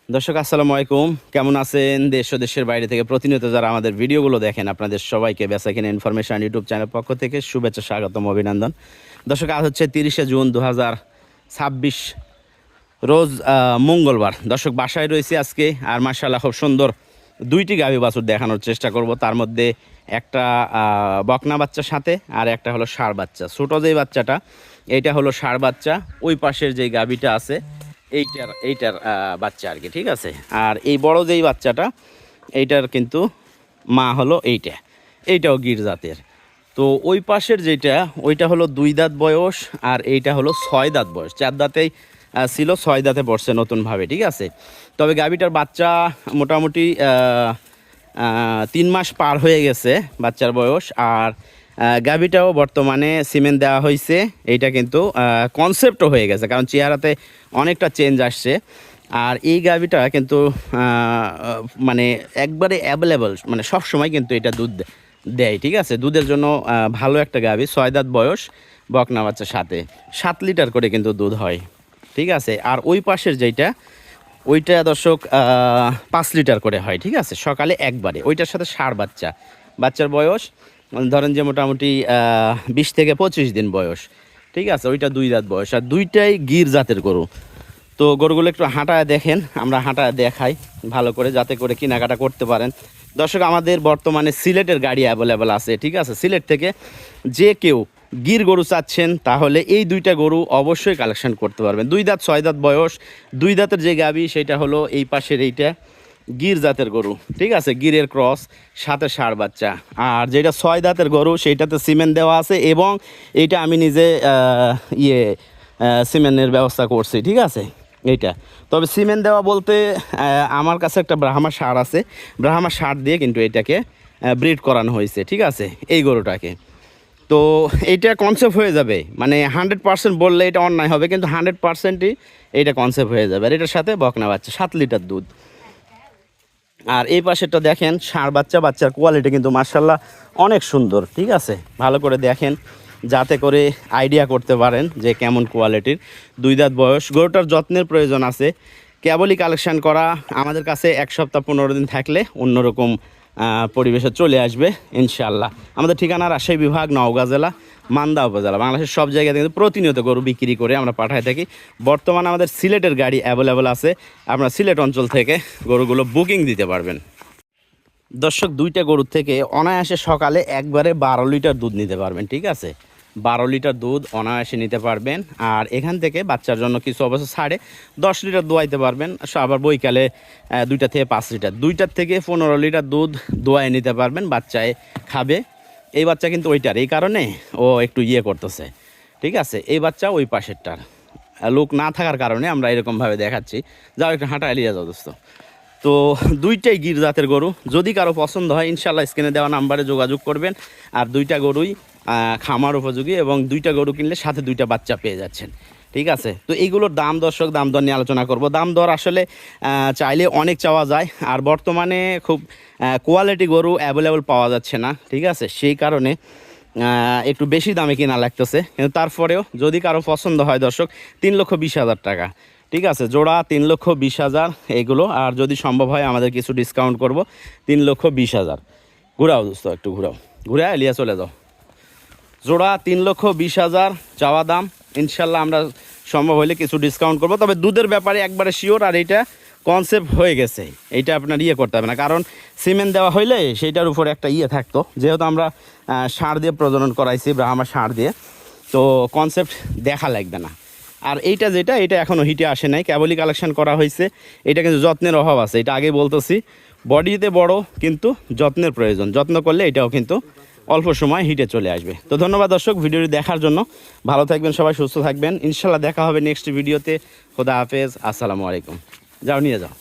দর্শক আসসালামু আলাইকুম, কেমন আছেন? দেশ ও দেশের বাইরে থেকে প্রতিনিয়ত যারা আমাদের ভিডিওগুলো দেখেন, আপনাদের সবাইকে বেচাকেনা ইনফরমেশন ইউটিউব চ্যানেল পক্ষ থেকে শুভেচ্ছা, স্বাগতম, অভিনন্দন। দর্শক, আজ হচ্ছে 30শে জুন 2026, রোজ মঙ্গলবার। দর্শক, বাসায় রয়েছে আজকে, আর মাশাআল্লাহ খুব সুন্দর দুইটি গাভী বাছুর দেখানোর চেষ্টা করব। তার মধ্যে একটা বকনা বাচ্চার সাথে আর একটা হলো ষাঁড় বাচ্চা। ছোটো যেই বাচ্চাটা, এইটা হলো ষাঁড় বাচ্চা। ওই পাশের যেই গাভীটা আছে এইটার বাচ্চা আর কি, ঠিক আছে। আর এই বড় যেই বাচ্চাটা, এইটার কিন্তু মা হলো এইটাও গির জাতের। তো ওই পাশের যেটা, ওইটা হলো 2 দাঁত বয়স, আর এইটা হলো 6 দাঁত বয়স। 4 দাঁতেই ছিল, 6 দাঁতে পড়ছে নতুনভাবে, ঠিক আছে। তবে গাভীটার বাচ্চা মোটামুটি 3 মাস পার হয়ে গেছে বাচ্চার বয়স। আর গাভীটাও বর্তমানে সিমেন্ট দেওয়া হয়েছে। এইটা কিন্তু কনসেপ্টও হয়ে গেছে, কারণ চেহারাতে অনেকটা চেঞ্জ আসছে। আর এই গাভীটা কিন্তু মানে একবারে অ্যাভেলেবল, মানে সব সময় কিন্তু এটা দুধ দেয়, ঠিক আছে। দুধের জন্য ভালো একটা গাভী। 6 দাঁত বয়স, বকনা বাচ্চার সাথে 7 লিটার করে কিন্তু দুধ হয়, ঠিক আছে। আর ওই পাশের যেইটা, ওইটা দর্শক 5 লিটার করে হয়, ঠিক আছে, সকালে একবারে। ওইটার সাথে ষাঁড় বাচ্চা, বাচ্চার বয়স ধরেন যে মোটামুটি 20 থেকে 25 দিন বয়স, ঠিক আছে। ওইটা 2 দাঁত বয়স, আর দুইটাই গির জাতের গরু। তো গরুগুলো একটু হাঁটায় দেখেন, আমরা হাঁটায় দেখাই ভালো করে, যাতে করে কেনাকাটা করতে পারেন। দর্শক, আমাদের বর্তমানে সিলেটের গাড়ি অ্যাভেলেবেল আছে, ঠিক আছে। সিলেট থেকে যে কেউ গির গরু চাচ্ছেন, তাহলে এই দুইটা গরু অবশ্যই কালেকশন করতে পারবেন। 2 দাঁত 6 দাঁত বয়স, 2 দাঁতের যে গাভী, সেটা হলো এই পাশের এইটা গির জাতের গরু, ঠিক আছে, গিরের ক্রস, সাথে ষাঁড় বাচ্চা। আর যেটা 6 দাঁতের গরু, সেইটাতে সিমেন্ট দেওয়া আছে, এবং এইটা আমি নিজে সিমেন্টের ব্যবস্থা করছি, ঠিক আছে এইটা। তবে সিমেন্ট দেওয়া বলতে আমার কাছে একটা ব্রাহ্মা ষাঁড় আছে, ব্রাহ্মা ষাঁড় দিয়ে কিন্তু এটাকে ব্রিড করানো হয়েছে, ঠিক আছে, এই গরুটাকে। তো এইটা কনসেপ্ট হয়ে যাবে, মানে 100% বললে এটা অন্যায় হবে, কিন্তু 100%ই এইটা কনসেপ্ট হয়ে যাবে। আর এটার সাথে বকনা বাচ্চা, 7 লিটার দুধ। আর এই পাশেরটা দেখেন, ষাঁড় বাচ্চা, বাচ্চার কোয়ালিটি কিন্তু মার্শাল্লাহ অনেক সুন্দর, ঠিক আছে। ভালো করে দেখেন, যাতে করে আইডিয়া করতে পারেন যে কেমন কোয়ালিটির। 2 দাঁত বয়স। গরুটার যত্নের প্রয়োজন আছে, কেবলই কালেকশন করা। আমাদের কাছে 1 সপ্তাহ 15 দিন থাকলে অন্যরকম পরিবেশে চলে আসবে ইনশাল্লাহ। আমাদের ঠিকানা রাজশাহী বিভাগ, নওগাঁ জেলা, মান্দা উপজেলা। বাংলাদেশের সব জায়গাতে কিন্তু প্রতিনিয়ত গরু বিক্রি করে আমরা পাঠায় থাকি। বর্তমানে আমাদের সিলেটের গাড়ি অ্যাভেলেবেল আছে, আপনারা সিলেট অঞ্চল থেকে গরুগুলো বুকিং দিতে পারবেন। দর্শক, দুইটা গরুর থেকে অনায়াসে সকালে একবারে 12 লিটার দুধ নিতে পারবেন, ঠিক আছে। 12 লিটার দুধ অনায়াসে নিতে পারবেন। আর এখান থেকে বাচ্চার জন্য কিছু অবশ্য ছাড়ে 10 লিটার দোয়াইতে পারবেন। আবার বৈকালে 2টা থেকে 5 লিটার, 2টার থেকে 15 লিটার দুধ দোয়াই নিতে পারবেন, বাচ্চায় খাবে। এই বাচ্চা কিন্তু ওইটার, এই কারণে ও একটু করতেছে, ঠিক আছে। এই বাচ্চা ওই পাশেরটার, লোক না থাকার কারণে আমরা এরকমভাবে দেখাচ্ছি। যাও একটু হাঁটা এলিয়ে যাও দোস্ত। তো দুইটাই গির জাতের গরু, যদি কারো পছন্দ হয় ইনশাল্লাহ স্ক্রিনে দেওয়া নাম্বারে যোগাযোগ করবেন। আর দুইটা গরুই খামার উপযোগী, এবং দুইটা গরু কিনলে সাথে 2টা বাচ্চা পেয়ে যাচ্ছেন, ঠিক আছে। তো এইগুলোর দাম দর্শক, দাম দর নিয়ে আলোচনা করব। দাম দর আসলে চাইলে অনেক চাওয়া যায়, আর বর্তমানে খুব কোয়ালিটি গরু অ্যাভেলেবল পাওয়া যাচ্ছে না, ঠিক আছে। সেই কারণে একটু বেশি দামে কিনা লাগতেছে, কিন্তু তারপরেও যদি কারো পছন্দ হয় দর্শক, 3,20,000 টাকা, ঠিক আছে, জোড়া 3,20,000 এগুলো। আর যদি সম্ভব হয় আমাদের কিছু ডিসকাউন্ট করব, 3,20,000। ঘুরাও দোস্ত, একটু ঘুরাও, ঘুরে এলিয়া চলে যাও। জোড়া 3,20,000 চাওয়া দাম। ইনশাল্লাহ আমরা সম্ভব হলে কিছু ডিসকাউন্ট করব। তবে দুধের ব্যাপারে একবারে শিওর, আর এইটা কনসেপ্ট হয়ে গেছে, এইটা আপনার করতে হবে না, কারণ সিমেন্ট দেওয়া হইলে সেইটার উপরে একটা থাকতো। যেহেতু আমরা ষাঁড় দিয়ে প্রজনন করাইছি, ব্রাহ্মা ষাঁড় দিয়ে, তো কনসেপ্ট দেখা লাগবে না। আর এইটা যেটা, এটা এখনও হিটে আসে নাই, কেবলই কালেকশন করা হয়েছে। এটা কিন্তু যত্নের অভাব আছে, এটা আগে বলতেছি। বডিতে বড়, কিন্তু যত্নের প্রয়োজন। যত্ন করলে এটাও কিন্তু অল্প সময় হিটে চলে আসবে। তো ধন্যবাদ দর্শক ভিডিওটি দেখার জন্য। ভালো থাকবেন সবাই, সুস্থ থাকবেন। ইনশাল্লাহ দেখা হবে নেক্সট ভিডিওতে। খোদা হাফেজ, আসসালামু আলাইকুম। যাও নিয়ে যাও।